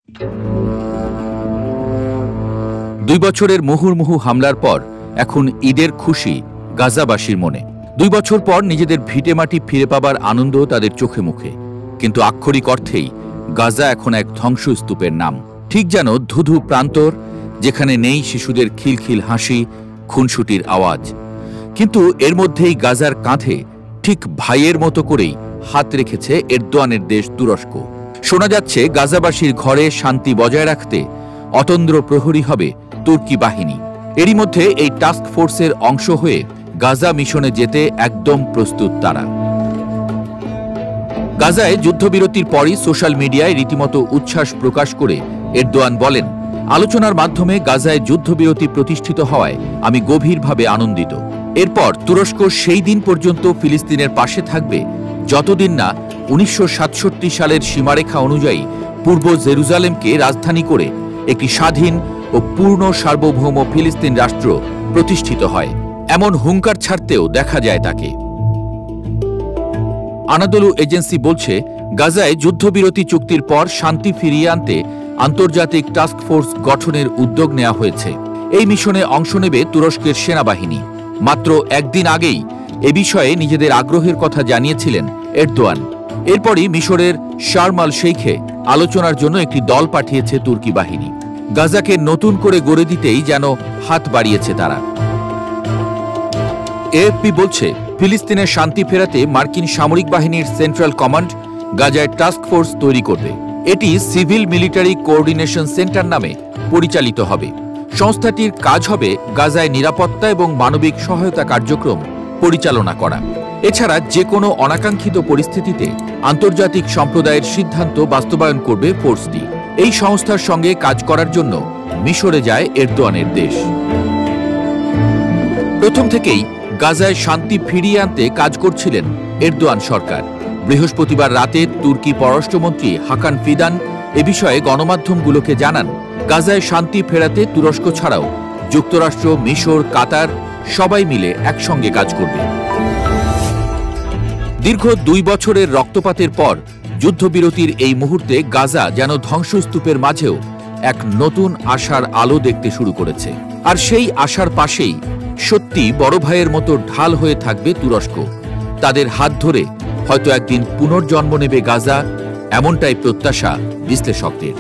2 বছরের মুহুর্মুহু হামলার পর এখন ঈদের খুশি গাজাবাসীর মনে। 2 বছর পর নিজেদের ভিটেমাটি ফিরে পাবার আনন্দ তাদের চোখে মুখে, কিন্তু আক্ষরিক অর্থেই গাজা এখন এক ধ্বংসস্তূপের নাম। ঠিক যেন ধুধু প্রান্তর, যেখানে নেই শিশুদের খিলখিল হাসি, খুনসুটির আওয়াজ। কিন্তু এর মধ্যেই গাজার কাঁধে ঠিক ভাইয়ের মতো করেই হাত রেখেছে এরদোয়ানের দেশ তুরস্ক। শোনা যাচ্ছে গাজাবাসীর ঘরে শান্তি বজায় রাখতে অতন্দ্র প্রহরী হবে তুর্কি বাহিনী। এরই মধ্যে এই টাস্ক ফোর্সের অংশ হয়ে গাজা মিশনে যেতে একদম প্রস্তুত তারা। গাজায় যুদ্ধবিরতির পরই সোশ্যাল মিডিয়ায় রীতিমতো উচ্ছ্বাস প্রকাশ করে এরদোয়ান বলেন, আলোচনার মাধ্যমে গাজায় যুদ্ধবিরতি প্রতিষ্ঠিত হওয়ায় আমি গভীরভাবে আনন্দিত। এরপর তুরস্ক সেই দিন পর্যন্ত ফিলিস্তিনের পাশে থাকবে যতদিন না 1967 সালের সীমারেখা অনুযায়ী পূর্ব জেরুজালেমকে রাজধানী করে একটি স্বাধীন ও পূর্ণ সার্বভৌম ফিলিস্তিন রাষ্ট্র প্রতিষ্ঠিত হয়। এমন হুঙ্কার ছাড়তেও দেখা যায় তাকে। আনাদোলু এজেন্সি বলছে, গাজায় যুদ্ধবিরতি চুক্তির পর শান্তি ফিরিয়ে আনতে আন্তর্জাতিক টাস্ক ফোর্স গঠনের উদ্যোগ নেওয়া হয়েছে। এই মিশনে অংশ নেবে তুরস্কের সেনাবাহিনী। মাত্র একদিন আগেই এ বিষয়ে নিজেদের আগ্রহের কথা জানিয়েছিলেন এরদোয়ান। এরপরই মিশরের শার্ম আল শেইখে আলোচনার জন্য একটি দল পাঠিয়েছে তুর্কি বাহিনী। গাজাকে নতুন করে গড়ে দিতেই যেন হাত বাড়িয়েছে তারা। এএফপি বলছে, ফিলিস্তিনের শান্তি ফেরাতে মার্কিন সামরিক বাহিনীর সেন্ট্রাল কমান্ড গাজায় টাস্ক ফোর্স তৈরি করবে। এটি সিভিল মিলিটারি কোঅর্ডিনেশন সেন্টার নামে পরিচালিত হবে। সংস্থাটির কাজ হবে গাজায় নিরাপত্তা এবং মানবিক সহায়তা কার্যক্রম পরিচালনা করা। এছাড়া যে কোনো অনাকাঙ্ক্ষিত পরিস্থিতিতে আন্তর্জাতিক সম্প্রদায়ের সিদ্ধান্ত বাস্তবায়ন করবে ফোর্সটি। এই সংস্থার সঙ্গে কাজ করার জন্য মিশরে যায় এরদোয়ানের দেশ। প্রথম থেকেই গাজায় শান্তি ফিরিয়ে আনতে কাজ করছিলেন এরদোয়ান সরকার। বৃহস্পতিবার রাতে তুর্কি পররাষ্ট্রমন্ত্রী হাকান ফিদান এ বিষয়ে গণমাধ্যমগুলোকে জানান, গাজায় শান্তি ফেরাতে তুরস্ক ছাড়াও যুক্তরাষ্ট্র, মিশর, কাতার সবাই মিলে একসঙ্গে কাজ করবে। দীর্ঘ 2 বছরের রক্তপাতের পর যুদ্ধবিরতির এই মুহূর্তে গাজা যেন ধ্বংসস্তূপের মাঝেও এক নতুন আশার আলো দেখতে শুরু করেছে। আর সেই আশার পাশেই সত্যি বড় ভাইয়ের মতো ঢাল হয়ে থাকবে তুরস্ক। তাদের হাত ধরে হয়তো একদিন পুনর্জন্ম নেবে গাজা, এমনটাই প্রত্যাশা বিশ্লেষকদের।